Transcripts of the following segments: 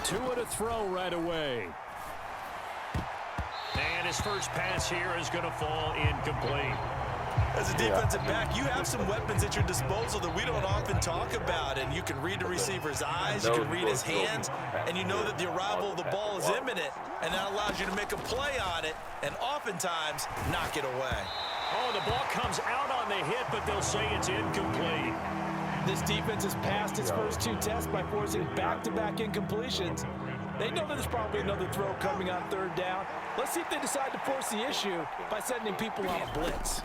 Two to throw right away. And his first pass here is going to fall incomplete. As a defensive back, you have some weapons at your disposal that we don't often talk about, and you can read the receiver's eyes, you can read his hands, and you know that the arrival of the ball is imminent, and that allows you to make a play on it and oftentimes knock it away. Oh, the ball comes out on the hit, but they'll say it's incomplete. This defense has passed its first two tests by forcing back-to-back incompletions. They know that there's probably another throw coming on third down. Let's see if they decide to force the issue by sending people on a blitz.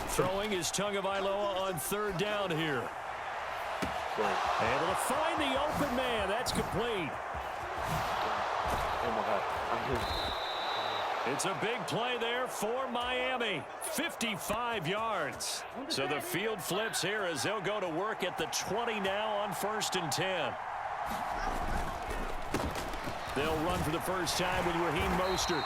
Throwing is Tagovailoa on third down here. Able to find the open man. That's complete. Oh, my God. It's a big play there for Miami. 55 yards. So the field flips here as they'll go to work at the 20 now on 1st and 10. They'll run for the first time with Raheem Mostert.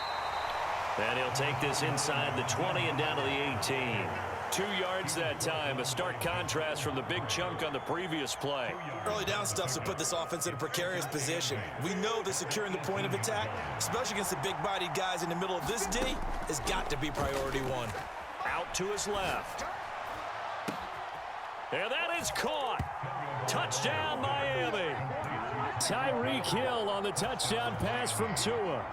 And he'll take this inside the 20 and down to the 18. 2 yards that time. A stark contrast from the big chunk on the previous play. Early down stuff to put this offense in a precarious position. We know that securing the point of attack, especially against the big-bodied guys in the middle of this D, has got to be priority one. Out to his left. And that is caught. Touchdown, Miami. Tyreek Hill on the touchdown pass from Tua.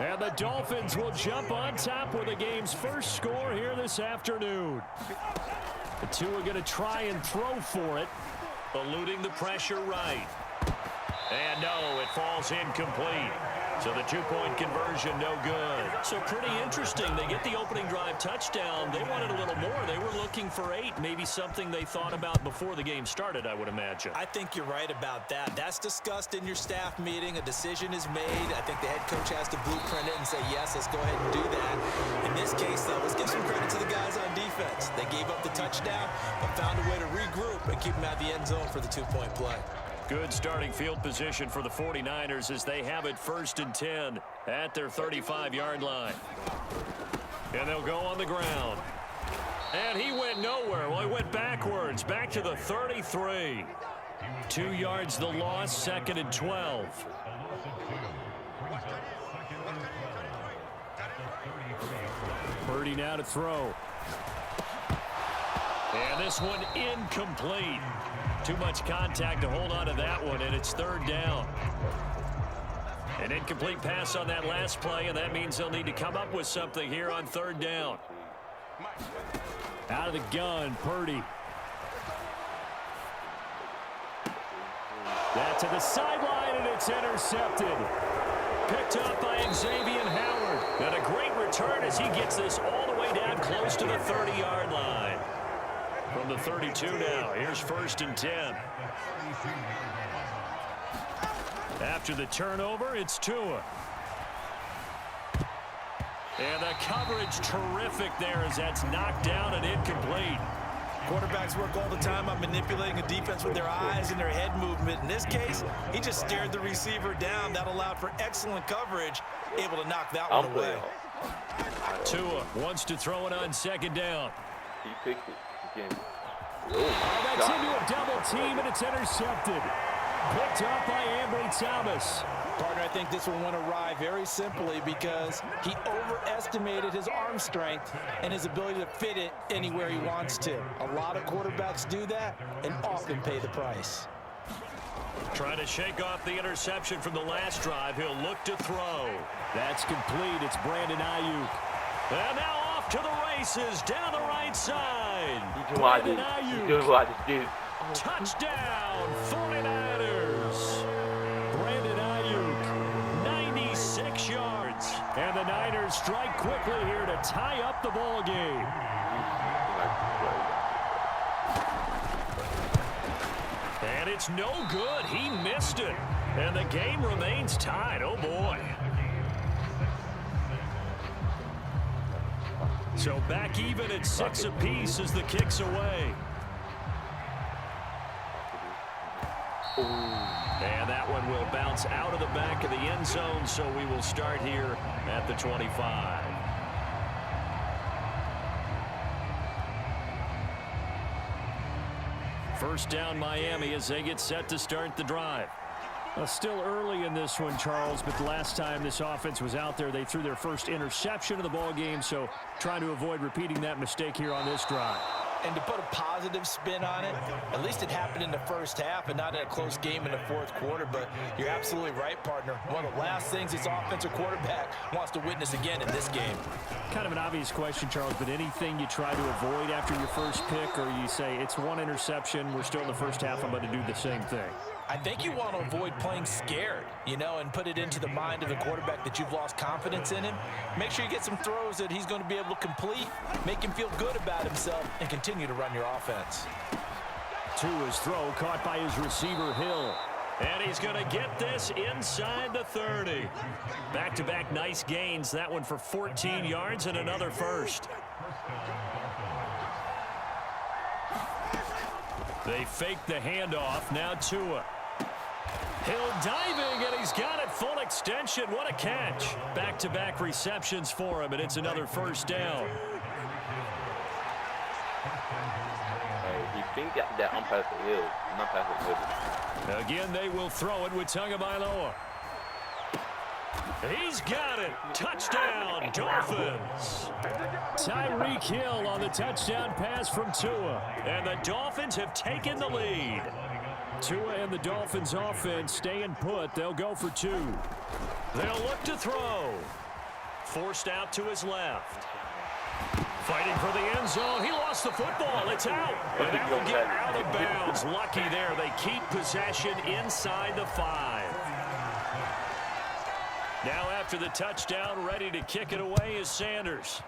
And the Dolphins will jump on top with the game's first score here this afternoon. The Tua going to try and throw for it, eluding the pressure right. And no, it falls incomplete. So the two-point conversion, no good. So pretty interesting. They get the opening drive touchdown. They wanted a little more. They were looking for 8, maybe something they thought about before the game started, I would imagine. I think you're right about that. That's discussed in your staff meeting. A decision is made. I think the head coach has to blueprint it and say, yes, let's go ahead and do that. In this case, though, let's give some credit to the guys on defense. They gave up the touchdown, but found a way to regroup and keep them at the end zone for the two-point play. Good starting field position for the 49ers as they have it 1st and 10 at their 35-yard line. And they'll go on the ground. And he went nowhere. Well, he went backwards, back to the 33. 2 yards the loss, 2nd and 12. Purdy now to throw. And this one incomplete. Too much contact to hold on to that one, and it's 3rd down. An incomplete pass on that last play, and that means they'll need to come up with something here on 3rd down. Out of the gun, Purdy. That to the sideline, and it's intercepted. Picked up by Xavier Howard. And a great return as he gets this all the way down close to the 30-yard line. From the 32 now, here's 1st and 10. After the turnover, it's Tua. And the coverage terrific there as that's knocked down and incomplete. Quarterbacks work all the time on manipulating a defense with their eyes and their head movement. In this case, he just stared the receiver down. That allowed for excellent coverage, able to knock that one away. Tua wants to throw it on 2nd down. He picked it again. That's into a double team, and it's intercepted. Picked up by Ambry Thomas. Partner, I think this one went awry very simply because he overestimated his arm strength and his ability to fit it anywhere he wants to. A lot of quarterbacks do that and often pay the price. Trying to shake off the interception from the last drive. He'll look to throw. That's complete. It's Brandon Ayuk. And now off to the races down the right side. Brandon Ayuk. Touchdown, 49ers. Brandon Ayuk, 96 yards. And the Niners strike quickly here to tie up the ball game. And it's no good. He missed it. And the game remains tied. Oh, boy. So back even at 6 apiece as the kick's away. And that one will bounce out of the back of the end zone, so we will start here at the 25. First down Miami as they get set to start the drive. Still early in this one, Charles, but the last time this offense was out there, they threw their first interception of the ball game, so trying to avoid repeating that mistake here on this drive. And to put a positive spin on it, at least it happened in the first half and not in a close game in the fourth quarter. But you're absolutely right, partner. One of the last things this offensive quarterback wants to witness again in this game. Kind of an obvious question, Charles, but anything you try to avoid after your first pick, or you say it's one interception, we're still in the first half, I'm going to do the same thing? I think you want to avoid playing scared, you know, and put it into the mind of the quarterback that you've lost confidence in him. Make sure you get some throws that he's going to be able to complete, make him feel good about himself, and continue to run your offense. To his throw, caught by his receiver, Hill. And he's going to get this inside the 30. Back-to-back nice gains. That one for 14 yards and another first. They fake the handoff. Now Tua. Hill diving, and he's got it full extension. What a catch. Back-to-back receptions for him, and it's another first down. Hey, he think that I'm past the hill. I'm not past the hill. Again, they will throw it with Tagovailoa. He's got it. Touchdown, Dolphins. Tyreek Hill on the touchdown pass from Tua. And the Dolphins have taken the lead. Tua and the Dolphins offense staying put. They'll go for two. They'll look to throw. Forced out to his left. Fighting for the end zone. He lost the football. It's out. And that will get out of bounds. Lucky there. They keep possession inside the 5. Now after the touchdown, ready to kick it away is Sanders.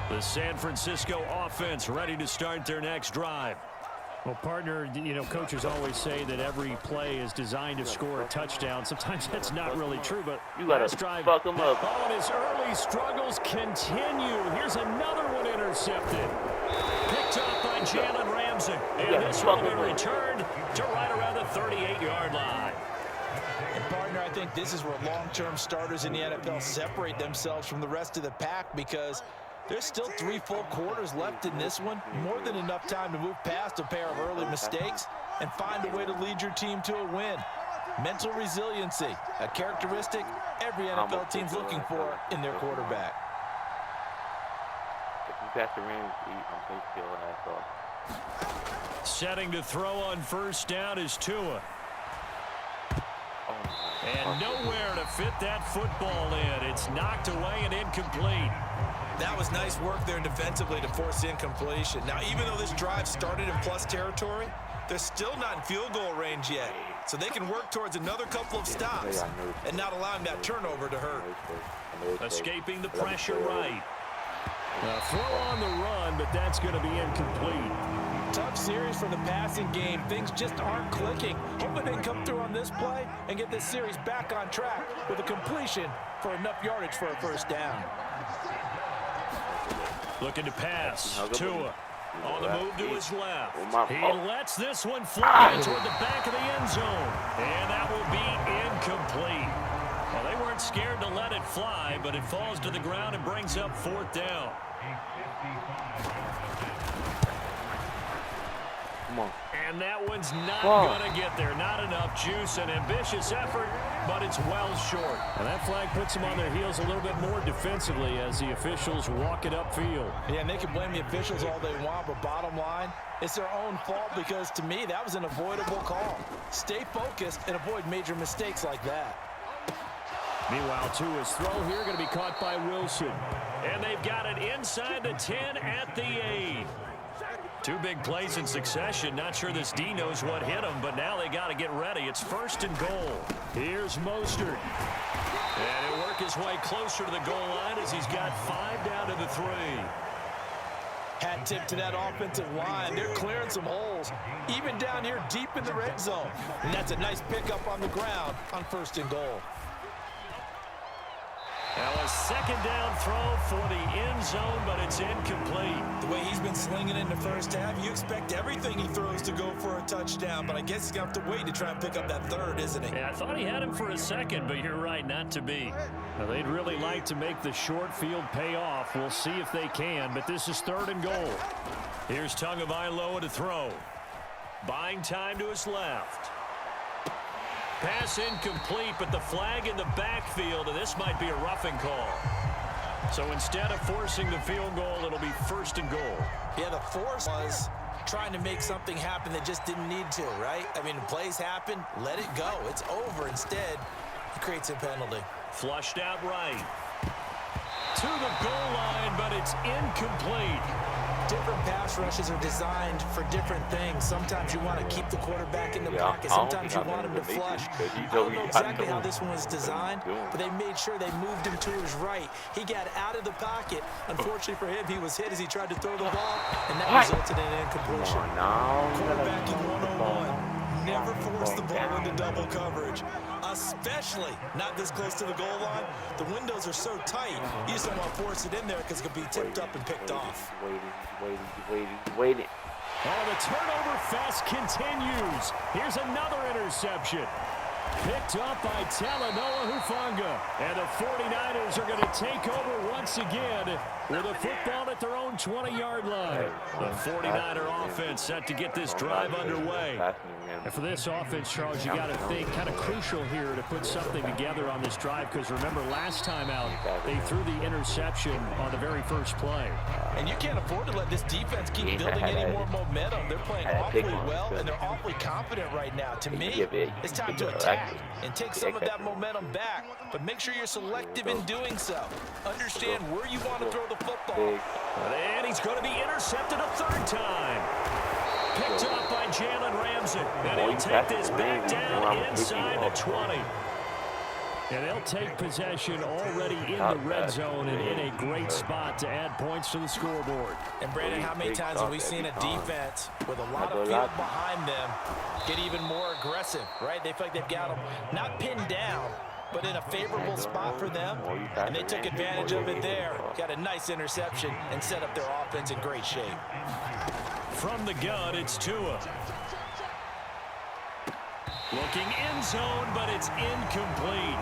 The San Francisco offense ready to start their next drive. Well, partner, you know, coaches always say that every play is designed to score a touchdown. Sometimes that's not really true, but you gotta fuck him up. Oh, and his early struggles continue. Here's another one intercepted. Picked up by Jalen Ramsey. And this one will be returned to right around the 38-yard line. And partner, I think this is where long-term starters in the NFL separate themselves from the rest of the pack, because there's still 3 full quarters left in this one. More than enough time to move past a pair of early mistakes and find a way to lead your team to a win. Mental resiliency, a characteristic every NFL team's looking for in their quarterback. If you pass the Rams, I'm going to kill ass off. Setting to throw on first down is Tua. And nowhere to fit that football in. It's knocked away and incomplete. That was nice work there defensively to force incompletion. Now, even though this drive started in plus territory, they're still not in field goal range yet. So they can work towards another couple of stops and not allowing that turnover to hurt. Escaping the pressure right. Throw on the run, but that's going to be incomplete. Tough series for the passing game. Things just aren't clicking. Hoping they can come through on this play and get this series back on track with a completion for enough yardage for a first down. Looking to pass. Tua on the move to his left. He lets this one fly toward the back of the end zone. And that will be incomplete. Well, they weren't scared to let it fly, but it falls to the ground and brings up fourth down. Come on. And that one's not going to get there. Not enough juice. An ambitious effort, but it's well short. And that flag puts them on their heels a little bit more defensively as the officials walk it upfield. Yeah, and they can blame the officials all they want, but bottom line, it's their own fault, because to me, that was an avoidable call. Stay focused and avoid major mistakes like that. Meanwhile, Tua's throw here going to be caught by Wilson. And they've got it inside the 10 at the 8. 2 big plays in succession. Not sure this D knows what hit him, but now they got to get ready. It's first and goal. Here's Mostert. And he'll work his way closer to the goal line as he's got 5 down to the 3. Hat tip to that offensive line. They're clearing some holes, even down here deep in the red zone. And that's a nice pickup on the ground on first and goal. Now a second down throw for the end zone, but it's incomplete. The way he's been slinging in the first half, you expect everything he throws to go for a touchdown, but I guess he's going to have to wait to try and pick up that third, isn't he? Yeah, I thought he had him for a second, but you're right, not to be. Now, they'd really like to make the short field pay off. We'll see if they can, but this is 3rd and goal. Here's Tagovailoa to throw. Buying time to his left. Pass incomplete, but the flag in the backfield, and this might be a roughing call. So instead of forcing the field goal, it'll be 1st and goal. Yeah, the force was trying to make something happen that just didn't need to, right? I mean, plays happen, let it go. It's over. Instead, it creates a penalty. Flushed out right. To the goal line, but it's incomplete. Different pass rushes are designed for different things. Sometimes you want to keep the quarterback in the pocket. Sometimes you want him to flush. I don't know exactly how this one was designed, but they made sure they moved him to his right. He got out of the pocket. Unfortunately for him, he was hit as he tried to throw the ball, and that resulted in an incompletion. Quarterbacking 101. Never force the ball into double coverage, especially not this close to the goal line. The windows are so tight, you just don't want to force it in there because it could be tipped up and picked off. Waiting. Oh, the turnover fest continues. Here's another interception. Picked up by Talanoa Hufanga. And the 49ers are going to take over once again with a football at their own 20-yard line. The 49er offense set to get this drive underway. And for this offense, Charles, you got to think kind of crucial here to put something together on this drive, because remember last time out, they threw the interception on the very first play. And you can't afford to let this defense keep building any more momentum. They're playing awfully well, and they're awfully confident right now. To me, it's time to attack and take some of that momentum back, but make sure you're selective in doing so. Understand where you want to throw the football. And he's going to be intercepted a 3rd time. Picked up by Jalen Ramsey. And he'll take this back down inside the 20. And they'll take possession already in the red zone and in a great spot to add points to the scoreboard. And Brandon, how many times have we seen a defense with a lot of field behind them get even more aggressive, right? They feel like they've got them not pinned down, but in a favorable spot for them, and they took advantage of it there. Got a nice interception and set up their offense in great shape. From the gun, it's Tua. Looking end zone, but it's incomplete.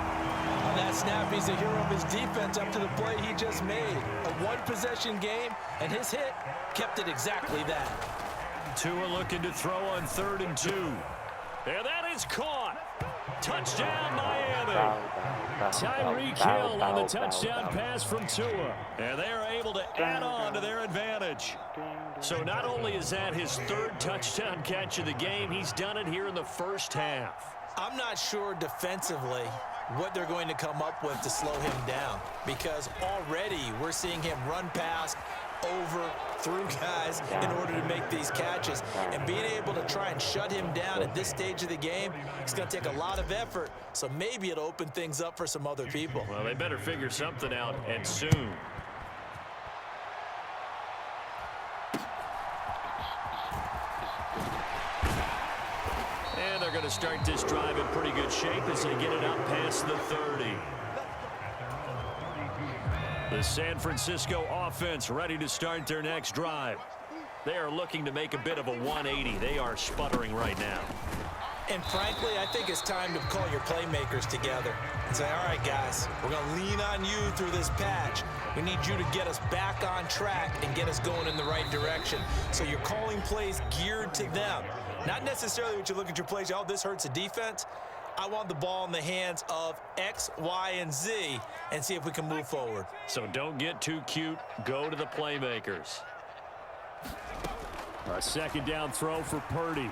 On that snap, he's a hero of his defense up to the play he just made. A one-possession game, and his hit kept it exactly that. Tua looking to throw on 3rd and 2. And that is caught. Touchdown, Miami. Tyreek Hill on the touchdown pass from Tua. And they are able to add on to their advantage. So not only is that his 3rd touchdown catch of the game, he's done it here in the first half. I'm not sure defensively what they're going to come up with to slow him down, because already we're seeing him run past, over, through guys in order to make these catches. And being able to try and shut him down at this stage of the game, it's going to take a lot of effort. So maybe it'll open things up for some other people. Well, they better figure something out, and soon. And they're going to start this drive in pretty good shape as they get it up past the 30. The San Francisco offense ready to start their next drive. They are looking to make a bit of a 180. They are sputtering right now. And frankly, I think it's time to call your playmakers together and say, all right, guys, we're going to lean on you through this patch. We need you to get us back on track and get us going in the right direction. So you're calling plays geared to them. Not necessarily what you look at your plays, oh, this hurts the defense. I want the ball in the hands of X, Y, and Z and see if we can move forward. So don't get too cute. Go to the playmakers. A 2nd down throw for Purdy.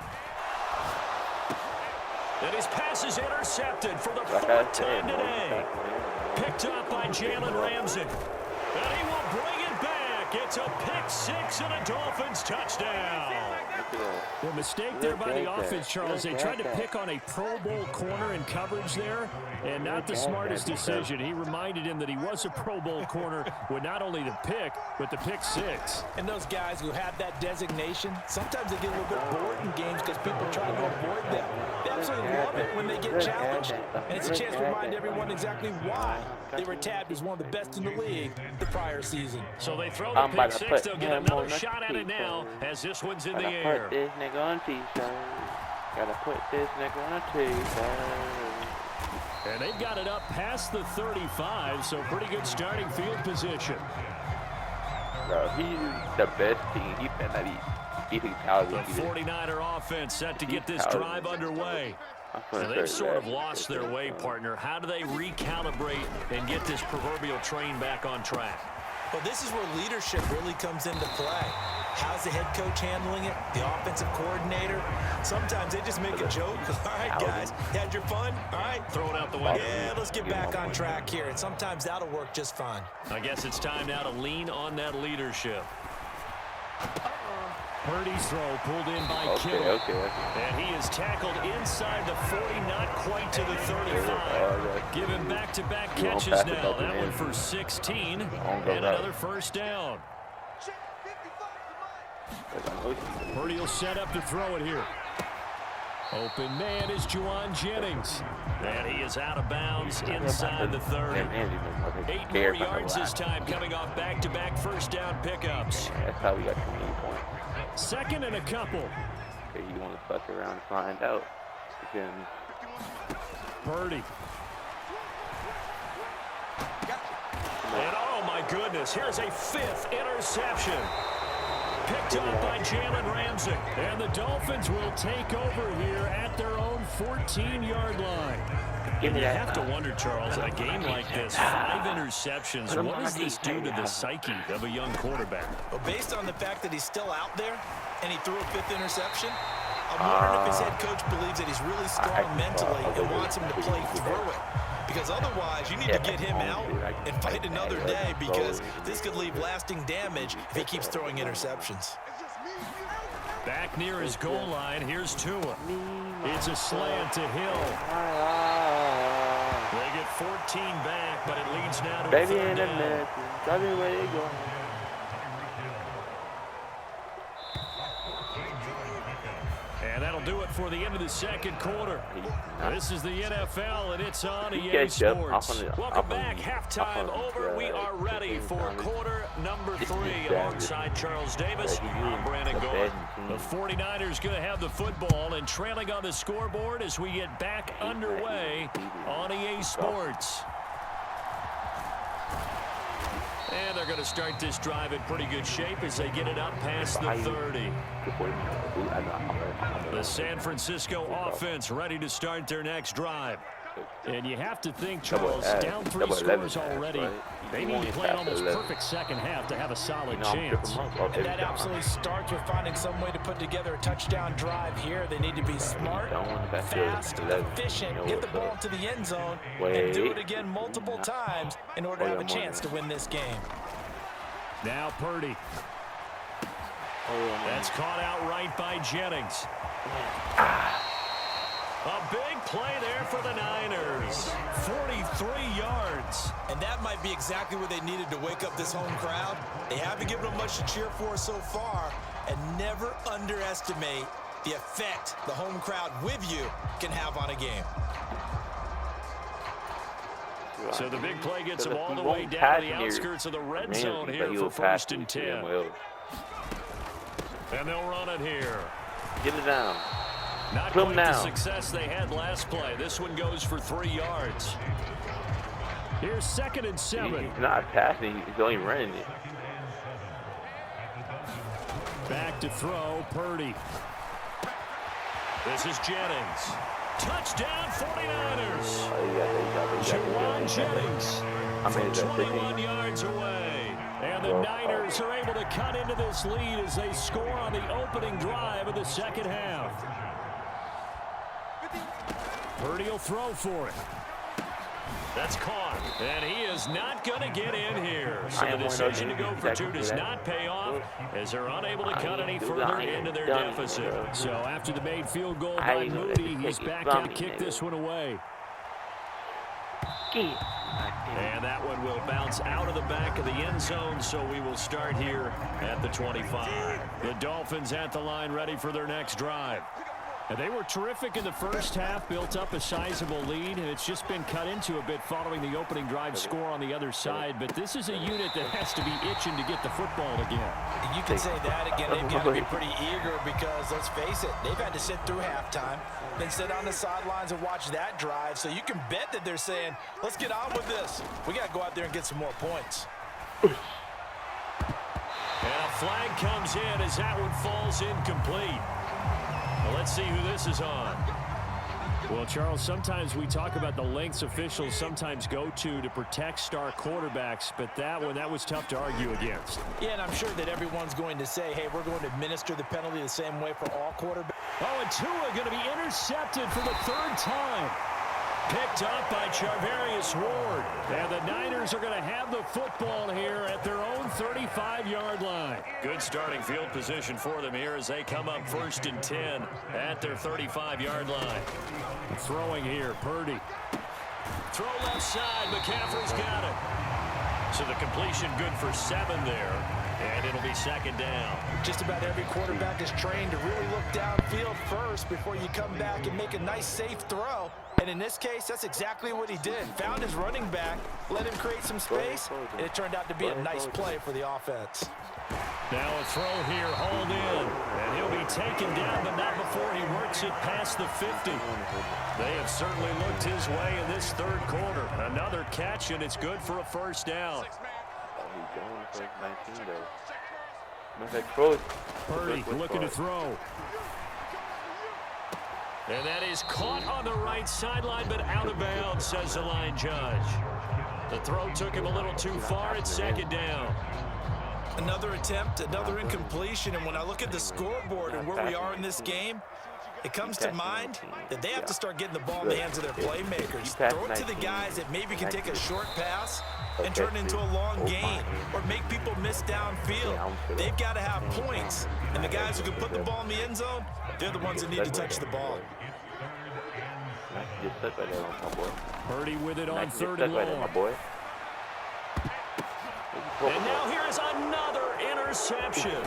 And his pass is intercepted for the 4th time today. Picked up by Jalen Ramsey. And he will bring it back. It's a pick 6 and a Dolphins touchdown. The mistake there by the offense, Charles. They tried to pick on a Pro Bowl corner in coverage there, and not the smartest decision. He reminded him that he was a Pro Bowl corner with not only the pick, but the pick six. And those guys who have that designation, sometimes they get a little bit bored in games because people try to avoid them. They absolutely love it when they get challenged. And it's a chance to remind everyone exactly why they were tabbed as one of the best in the league the prior season. So they throw the pick six. They'll get another shot at it now as this one's in the air. Put this nigga on a t-shirt. Gotta put this nigga on a t-shirt. And they've got it up past the 35, so pretty good starting field position. Bro, he's the best team. He better not be the 49er offense set to get this drive underway. And they've sort of lost their way, partner. How do they recalibrate and get this proverbial train back on track? Well, this is where leadership really comes into play. How's the head coach handling it? The offensive coordinator? Sometimes they just make a joke. All right, guys, had your fun? All right, throw it out the window. Yeah, let's get back on track here. And sometimes that'll work just fine. I guess it's time now to lean on that leadership. Purdy's throw pulled in by Kittle. And he is tackled inside the 40, not quite to the 35. Giving back-to-back catches now. That one for 16. And another first down. Purdy will set up to throw it here. Open man is Juwan Jennings. And he is out of bounds inside the 30. 8 more yards this time, coming off back-to-back first down pickups. That's how we got 20 points. Second and a couple. Okay, you want to fuck around and find out. Purdy. And oh my goodness, here's a 5th interception. Picked up by Jalen Ramsey. And the Dolphins will take over here at their own 14-yard line. And you have to wonder, Charles, in a game like this, 5 interceptions, what does this do to the psyche of a young quarterback? Well, based on the fact that he's still out there and he threw a 5th interception, I'm wondering if his head coach believes that he's really strong mentally and wants him to play through it. Because otherwise, you need to get him out and fight another day, because this could leave lasting damage if he keeps throwing interceptions. Back near his goal line, here's Tua. It's a slant to Hill. They get 14 back, but it leads now to a 3rd down. And that'll do it for the end of the second quarter. This is the NFL, and it's on EA Sports. Welcome back. Halftime over. We are ready for quarter number 3. Alongside Charles Davis, I'm Brandon Gore. The 49ers going to have the football and trailing on the scoreboard as we get back underway on EA Sports. And they're going to start this drive in pretty good shape as they get it up past the 30. The San Francisco offense ready to start their next drive. And you have to think, Charles, down 3 scores already. They need to play an almost perfect second half to have a solid chance. And that absolutely starts with finding some way to put together a touchdown drive here. They need to be smart, fast, efficient, get the ball to the end zone, and do it again multiple times in order to have a chance to win this game. Now Purdy. That's caught out right by Jennings. A big play there for the Niners. 43 yards. And that might be exactly what they needed to wake up this home crowd. They haven't given them much to cheer for so far. And never underestimate the effect the home crowd with you can have on a game. So the big play gets them all the way down the outskirts of the red zone here for 1st and 10. And they'll run it here. Get it down. Not quite the success they had last play. This one goes for 3 yards. Here's 2nd and 7. He's not passing. He's only running it. Back to throw, Purdy. This is Jennings. Touchdown, 49ers. Juwan Jennings from 21 yards away. And the Niners are able to cut into this lead as they score on the opening drive of the second half. Purdy will throw for it. That's caught, and he is not going to get in here. So the decision to go for two does not pay off as they're unable to cut any further into their deficit. So after the made field goal by Moody, he's back in to kick this one away. And that one will bounce out of the back of the end zone, so we will start here at the 25. The Dolphins at the line ready for their next drive. And they were terrific in the first half, built up a sizable lead, and it's just been cut into a bit following the opening drive score on the other side. But this is a unit that has to be itching to get the football again. You can say that again. They've got to be pretty eager because, let's face it, they've had to sit through halftime, then sit on the sidelines and watch that drive. So you can bet that they're saying, let's get on with this. We got to go out there and get some more points. And a flag comes in as that one falls incomplete. Well, let's see who this is on. Well, Charles, sometimes we talk about the lengths officials sometimes go to protect star quarterbacks, but that was tough to argue against. Yeah, and I'm sure that everyone's going to say, hey, we're going to administer the penalty the same way for all quarterbacks. Oh, and Tua going to be intercepted for the third time. Picked up by Charvarius Ward. And the Niners are going to have the football here at their own 35-yard line. Good starting field position for them here as they come up 1st and 10 at their 35-yard line. Throwing here, Purdy. Throw left side, McCaffrey's got it. So the completion good for 7 there. And it'll be 2nd down. Just about every quarterback is trained to really look downfield first before you come back and make a nice, safe throw. And in this case, that's exactly what he did. Found his running back, let him create some space, and it turned out to be a nice play for the offense. Now a throw here, hauled in. And he'll be taken down, but not before he works it past the 50. They have certainly looked his way in this third quarter. Another catch, and it's good for a 1st down. Purdy looking to throw. And that is caught on the right sideline, but out of bounds, says the line judge. The throw took him a little too far. It's 2nd down. Another attempt, another incompletion. And when I look at the scoreboard and where we are in this game, it comes to mind that they have to start getting the ball in the hands of their playmakers. Throw it to the guys that maybe can take a short pass and turn it into a long gain or make people miss downfield. They've got to have points. And the guys who can put the ball in the end zone, they're the ones that need to touch the ball. Purdy with it on 3rd and long. And now here's another interception.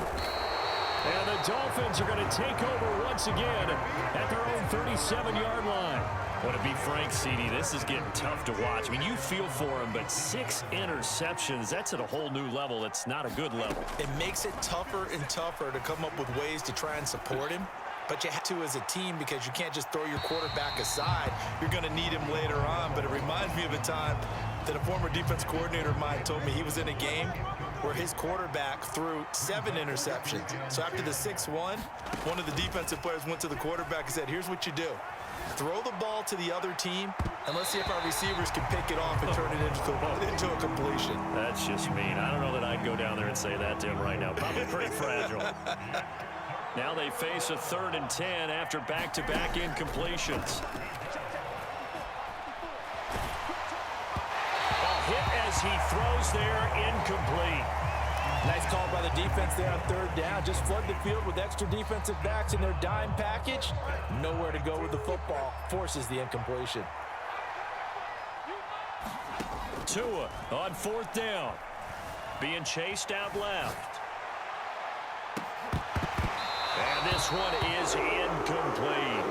And the Dolphins are going to take over once again at their own 37-yard line. Well, to be frank, CD, this is getting tough to watch. I mean, you feel for him, but 6 interceptions, that's at a whole new level. It's not a good level. It makes it tougher and tougher to come up with ways to try and support him. But you have to as a team because you can't just throw your quarterback aside. You're going to need him later on. But it reminds me of a time that a former defense coordinator of mine told me he was in a game where his quarterback threw 7 interceptions. So after the 6-1, one of the defensive players went to the quarterback and said, here's what you do. Throw the ball to the other team, and let's see if our receivers can pick it off and turn it into a completion. That's just mean. I don't know that I'd go down there and say that to him right now. Probably pretty fragile. Now they face a 3rd and 10 after back-to-back incompletions. A hit as he throws there, incomplete. Nice call by the defense there on 3rd down. Just flood the field with extra defensive backs in their dime package. Nowhere to go with the football. Forces the incompletion. Tua on 4th down. Being chased out left. And this one is incomplete.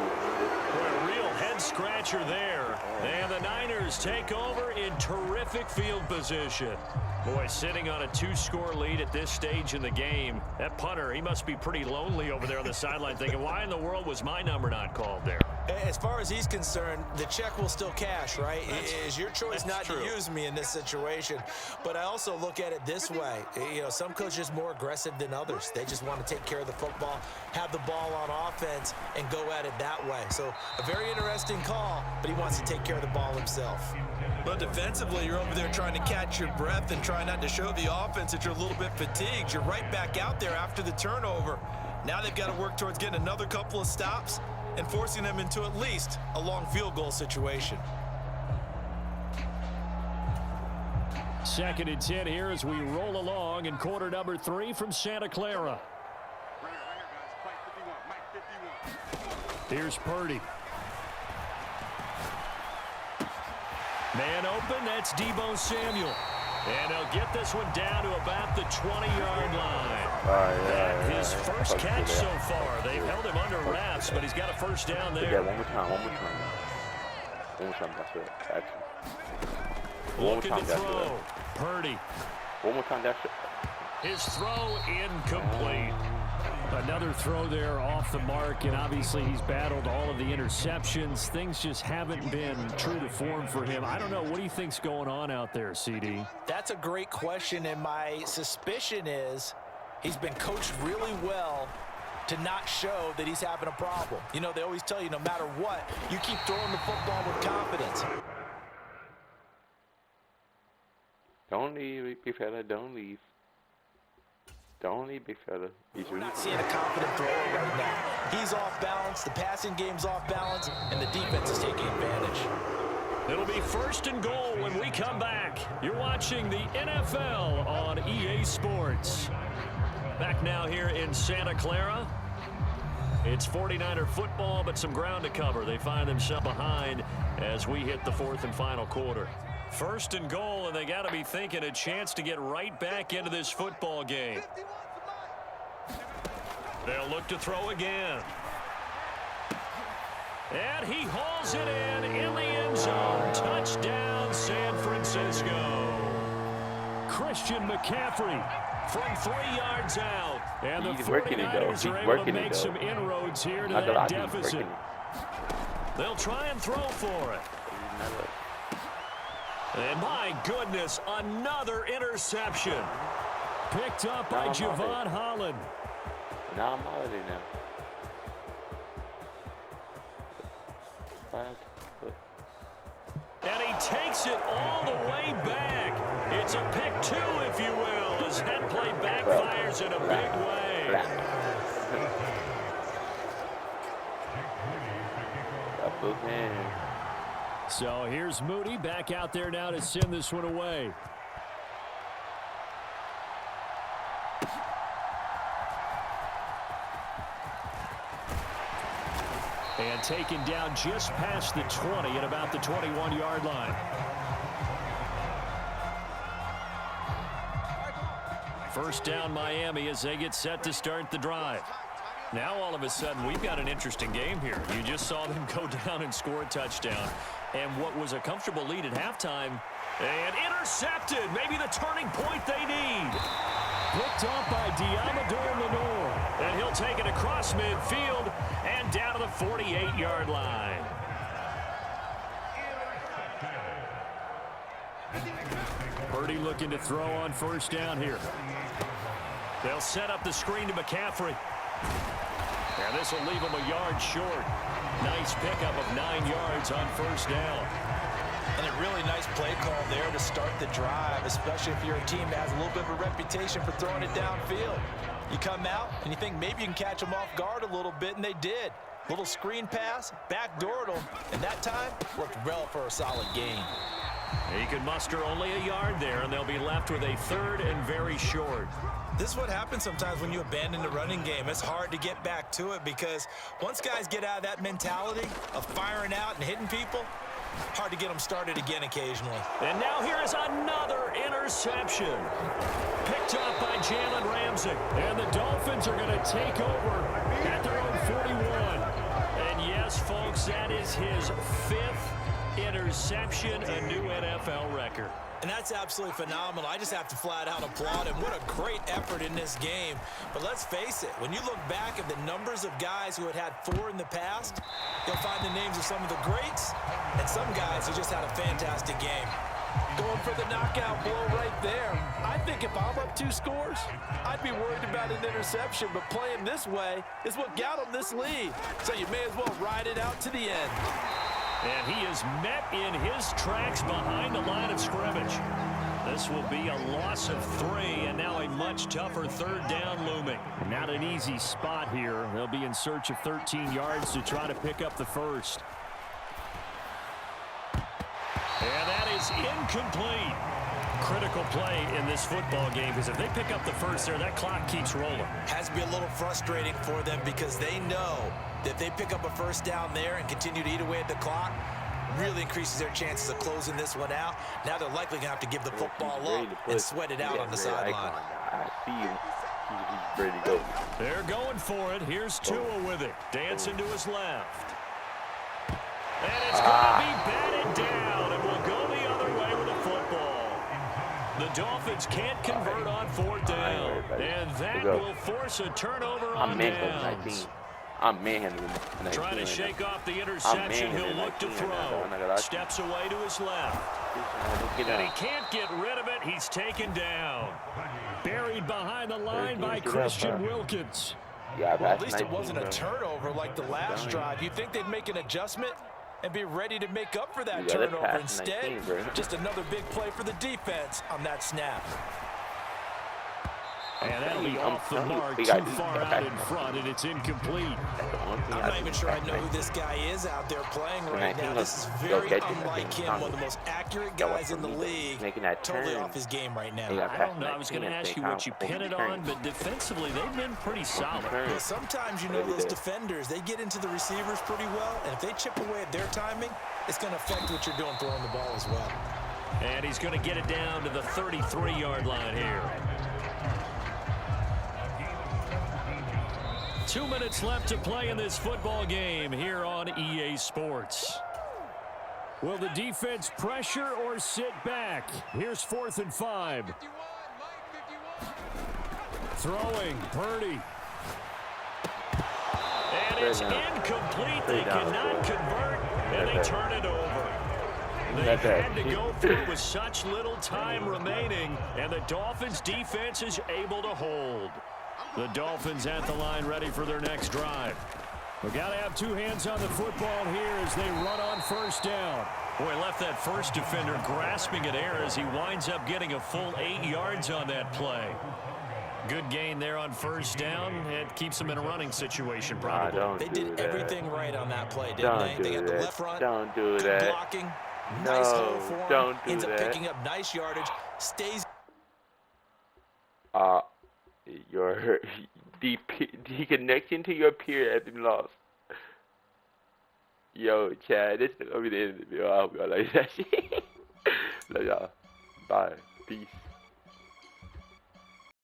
A real head-scratcher there. And the Niners take over in terrific field position. Boy, sitting on a 2-score lead at this stage in the game. That punter, he must be pretty lonely over there on the sideline thinking, why in the world was my number not called there? As far as he's concerned, the check will still cash, right? It is your choice not to use me in this situation. But I also look at it this way. You know, some coaches are more aggressive than others. They just want to take care of the football, have the ball on offense, and go at it that way. So a very interesting call, but he wants to take care of the ball himself. But defensively, you're over there trying to catch your breath and try not to show the offense that you're a little bit fatigued. You're right back out there after the turnover. Now they've got to work towards getting another couple of stops and forcing them into at least a long field goal situation. 2nd and 10 here as we roll along in quarter number 3 from Santa Clara. Here's Purdy. Man open, that's Deebo Samuel. And they'll get this one down to about the 20-yard line. His first catch so far. They've held him under wraps, but he's got a first down there. Yeah, one more time. One more time, that's it. Action. Looking to throw. Purdy. One more time, that's it. His throw incomplete. Another throw there off the mark, and obviously he's battled all of the interceptions. Things just haven't been true to form for him. I don't know. What do you think's going on out there, CD? That's a great question, and my suspicion is he's been coached really well to not show that he's having a problem. You know, they always tell you no matter what, you keep throwing the football with confidence. Don't leave, big fella, don't leave. Don't leave, big fella. We're not seeing a confident thrower right now. He's off balance, the passing game's off balance, and the defense is taking advantage. It'll be 1st and goal when we come back. You're watching the NFL on EA Sports. Back now here in Santa Clara. It's 49er football, but some ground to cover. They find themselves behind as we hit the 4th and final quarter. 1st and goal, and they got to be thinking a chance to get right back into this football game. They'll look to throw again. And he hauls it in the end zone. Touchdown, San Francisco. Christian McCaffrey from 3 yards out. And the 49ers are able to make some inroads here to that deficit. They'll try and throw for it. And my goodness, another interception. Picked up by Javon Holland. Now I'm out of there now. And he takes it all the way back. It's a pick 2, if you will, as that play backfires in a big way. So here's Moody back out there now to send this one away. And taken down just past the 20 at about the 21-yard line. First down Miami as they get set to start the drive. Now all of a sudden we've got an interesting game here. You just saw them go down and score a touchdown. And what was a comfortable lead at halftime, and intercepted. Maybe the turning point they need. Picked up by Diamador Lenore. And he'll take it across midfield and down to the 48-yard line. Purdy looking to throw on 1st down here. They'll set up the screen to McCaffrey. And this will leave him a yard short. Nice pickup of 9 yards on 1st down. And a really nice play call there to start the drive, especially if you're a team that has a little bit of a reputation for throwing it downfield. You come out and you think maybe you can catch them off guard a little bit, and they did. Little screen pass, backdoored them, and that time worked well for a solid gain. He could muster only a yard there, and they'll be left with a 3rd and very short. This is what happens sometimes when you abandon the running game. It's hard to get back to it because once guys get out of that mentality of firing out and hitting people, hard to get them started again occasionally. And now here is another interception. Picked up by Jalen Ramsey. And the Dolphins are going to take over at their own 41. And yes, folks, that is his 5th interception, a new NFL record. And that's absolutely phenomenal. I just have to flat out applaud him. What a great effort in this game. But let's face it, when you look back at the numbers of guys who had 4 in the past, you'll find the names of some of the greats and some guys who just had a fantastic game. Going for the knockout blow right there. I think if I'm up 2 scores, I'd be worried about an interception, but playing this way is what got him this lead. So you may as well ride it out to the end. And he is met in his tracks behind the line of scrimmage. This will be a loss of 3, and now a much tougher 3rd down looming. Not an easy spot here. They'll be in search of 13 yards to try to pick up the 1st. And that is incomplete. critical play in this football game because if they pick up the first there, that clock keeps rolling. Has to be a little frustrating for them because they know that if they pick up a first down there and continue to eat away at the clock, really increases their chances of closing this one out. Now they're likely going to have to give the football up and sweat it out on the sideline. I see him. He's ready to go. They're going for it. Here's Tua with it. Dancing to his left. And it's going to be batted down, and will go the other way with the football. The Dolphins can't convert on fourth down, and that will force a turnover on downs. I'm manhandling. Trying to shake off the interception. He'll look to throw. Steps away to his left. And he can't get rid of it. He's taken down. Buried behind the line by Christian Wilkins. Well, at least it wasn't a turnover like the last drive. You'd think they'd make an adjustment and be ready to make up for that turnover. Instead, just another big play for the defense on that snap. And that'll be off the mark, too far out in front, and it's incomplete. I'm not even sure I know who this guy is out there playing right now. This is very unlike him, one of the most accurate guys in the league. Totally off his game right now. I don't know. I was going to ask you what you pin it on, but defensively, they've been pretty solid. Well, sometimes, you know, those defenders, they get into the receivers pretty well, and if they chip away at their timing, it's going to affect what you're doing throwing the ball as well. And he's going to get it down to the 33-yard line here. 2 minutes left to play in this football game here on EA Sports. Will the defense pressure or sit back? Here's 4th and 5. Throwing, Purdy. And it's incomplete. They cannot convert, and they turn it over. They had to go for it with such little time remaining, and the Dolphins' defense is able to hold. The Dolphins at the line ready for their next drive. We've got to have two hands on the football here as they run on first down. Boy, left that first defender grasping at air as he winds up getting a full 8 yards on that play. Good gain there on first down. It keeps them in a running situation probably. They did everything right on that play, didn't they? They got the left front. Don't do good that. Blocking. Nice hole for him. Don't do Ends up that. picking up nice yardage. Stays. Your the connection to your peer has been lost. Yo, Chad, this is gonna be the end of the video. I hope y'all like that shit. Love y'all. Bye. Peace.